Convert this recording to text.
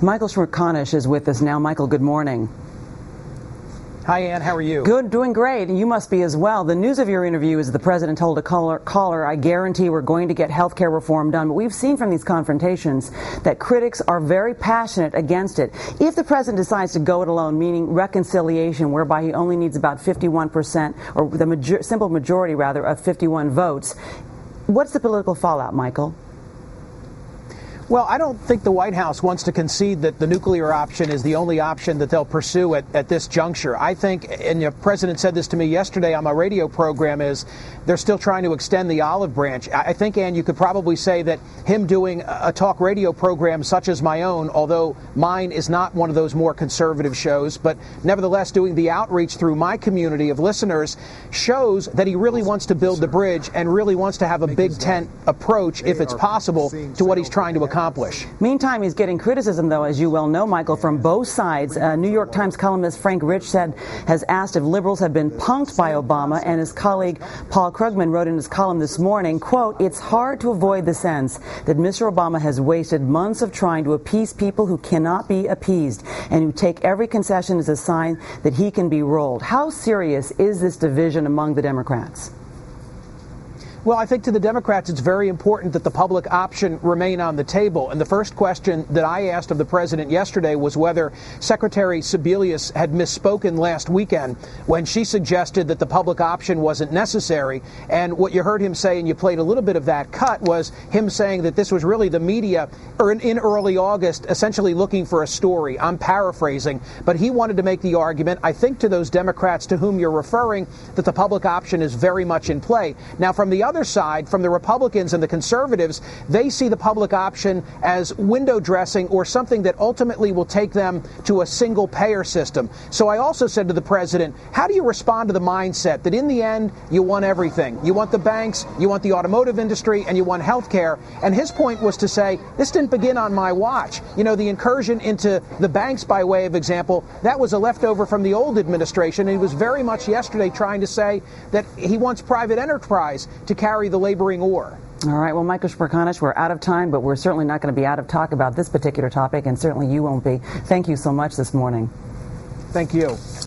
Michael Smerconish is with us now. Michael, good morning. Hi, Ann. How are you? Good, doing great, and you must be as well. The news of your interview is the president told a caller, I guarantee we're going to get health care reform done. But we've seen from these confrontations that critics are very passionate against it. If the president decides to go it alone, meaning reconciliation, whereby he only needs about 51%, or the simple majority, rather, of 51 votes, what's the political fallout, Michael? Well, I don't think the White House wants to concede that the nuclear option is the only option that they'll pursue at this juncture. I think, and the president said this to me yesterday on my radio program, is they're still trying to extend the olive branch. I think, Ann, you could probably say that him doing a talk radio program such as my own, although mine is not one of those more conservative shows, but nevertheless doing the outreach through my community of listeners shows that he really wants to build the bridge and really wants to have a big tent approach, if it's possible, to what he's trying to accomplish. Meantime, he's getting criticism, though, as you well know, Michael, from both sides. New York Times columnist Frank Rich has asked if liberals have been punked by Obama, and his colleague Paul Krugman wrote in his column this morning, quote, it's hard to avoid the sense that Mr. Obama has wasted months of trying to appease people who cannot be appeased and who take every concession as a sign that he can be rolled. How serious is this division among the Democrats? Well, I think to the Democrats it's very important that the public option remain on the table. And the first question that I asked of the president yesterday was whether Secretary Sebelius had misspoken last weekend when she suggested that the public option wasn't necessary. And what you heard him say, and you played a little bit of that cut, was him saying that this was really the media in early August essentially looking for a story. I'm paraphrasing, but he wanted to make the argument, I think, to those Democrats to whom you're referring, that the public option is very much in play. Now, from the other side, from the Republicans and the conservatives, they see the public option as window dressing or something that ultimately will take them to a single payer system. So I also said to the president, how do you respond to the mindset that in the end you want everything? You want the banks, you want the automotive industry, and you want health care. And his point was to say, this didn't begin on my watch. You know, the incursion into the banks, by way of example, that was a leftover from the old administration. And he was very much yesterday trying to say that he wants private enterprise to carry the laboring oar. All right. Well, Michael Smerconish, we're out of time, but we're certainly not going to be out of talk about this particular topic, and certainly you won't be. Thank you so much this morning. Thank you.